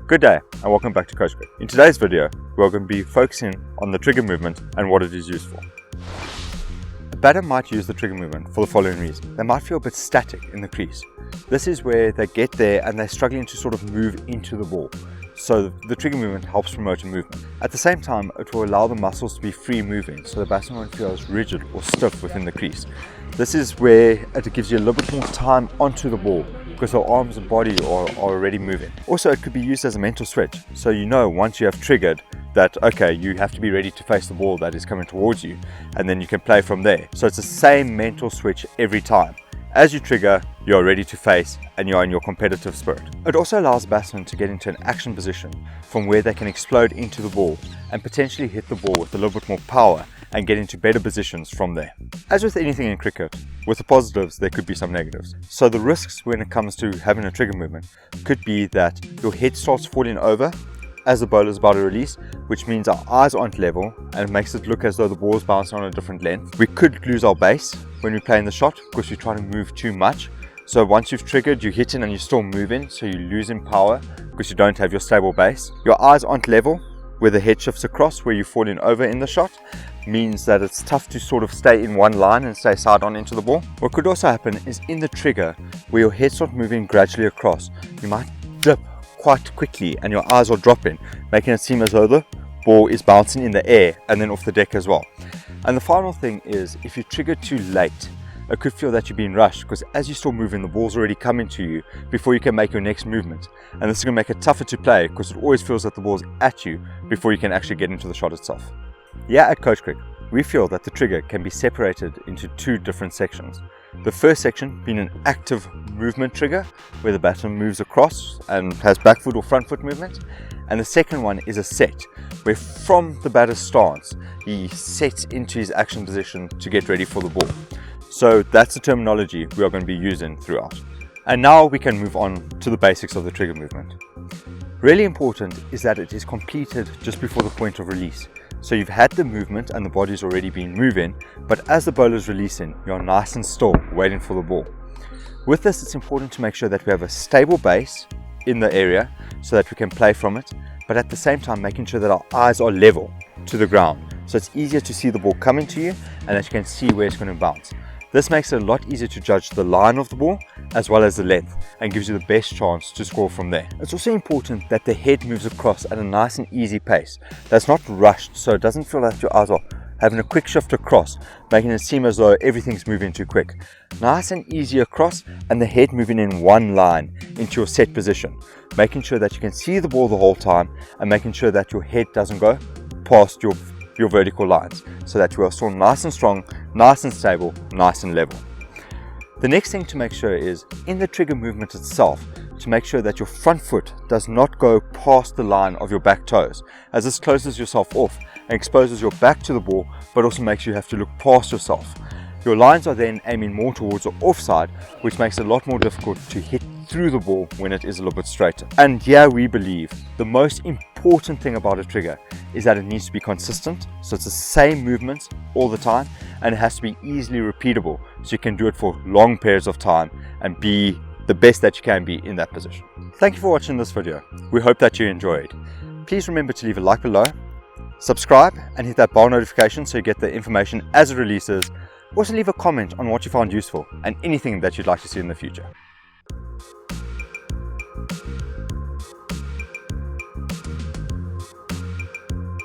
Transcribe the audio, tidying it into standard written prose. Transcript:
Good day and welcome back to Coach Greg. In today's video, we're going to be focusing on the trigger movement and what it is used for. A batter might use the trigger movement for the following reason. They might feel a bit static in the crease. This is where they get there and they're struggling to sort of move into the ball. So the trigger movement helps promote a movement. At the same time, it will allow the muscles to be free moving so the batsman won't feel as rigid or stiff within the crease. This is where it gives you a little bit more time onto the ball because our arms and body are already moving. Also, it could be used as a mental switch. So you know once you have triggered that, okay, you have to be ready to face the ball that is coming towards you, and then you can play from there. So it's the same mental switch every time. As you trigger, you're ready to face and you're in your competitive spirit. It also allows batsmen to get into an action position from where they can explode into the ball and potentially hit the ball with a little bit more power and get into better positions from there. As with anything in cricket, with the positives there could be some negatives. So the risks when it comes to having a trigger movement could be that your head starts falling over as the bowler is about to release, which means our eyes aren't level and it makes it look as though the ball is bouncing on a different length. We could lose our base when we play in the shot because we try to move too much. So once you've triggered, you're hitting and you're still moving, so you're losing power because you don't have your stable base. Your eyes aren't level where the head shifts across, where you're falling over in the shot, means that it's tough to sort of stay in one line and stay side on into the ball. What could also happen is in the trigger, where your head starts moving gradually across, you might dip quite quickly and your eyes are dropping, making it seem as though the ball is bouncing in the air and then off the deck as well. And the final thing is, if you trigger too late, it could feel that you're being rushed because as you're still moving, the ball's already coming to you before you can make your next movement. And this is going to make it tougher to play because it always feels that the ball's at you before you can actually get into the shot itself. Yeah, at Coach Greg, we feel that the trigger can be separated into two different sections. The first section being an active movement trigger, where the batsman moves across and has back foot or front foot movement. And the second one is a set, where from the batter's stance, he sets into his action position to get ready for the ball. So that's the terminology we are going to be using throughout. And now we can move on to the basics of the trigger movement. Really important is that it is completed just before the point of release. So you've had the movement and the body's already been moving, but as the bowler is releasing, you're nice and still waiting for the ball. With this, it's important to make sure that we have a stable base in the area so that we can play from it, but at the same time making sure that our eyes are level to the ground. So it's easier to see the ball coming to you and that you can see where it's going to bounce. This makes it a lot easier to judge the line of the ball as well as the length and gives you the best chance to score from there. It's also important that the head moves across at a nice and easy pace. That's not rushed, so it doesn't feel like your eyes are having a quick shift across, making it seem as though everything's moving too quick. Nice and easy across and the head moving in one line into your set position, making sure that you can see the ball the whole time and making sure that your head doesn't go past your vertical lines, so that you are still nice and strong, nice and stable, nice and level. The next thing to make sure is in the trigger movement itself, to make sure that your front foot does not go past the line of your back toes, as this closes yourself off and exposes your back to the ball, but also makes you have to look past yourself. Your lines are then aiming more towards the offside, which makes it a lot more difficult to hit through the ball when it is a little bit straighter. And yeah, we believe the most important thing about a trigger is that it needs to be consistent, so it's the same movements all the time, and it has to be easily repeatable so you can do it for long periods of time and be the best that you can be in that position. Thank you for watching this video. We hope that you enjoyed. Please remember to leave a like below, subscribe and hit that bell notification so you get the information as it releases. Also leave a comment on what you found useful and anything that you'd like to see in the future.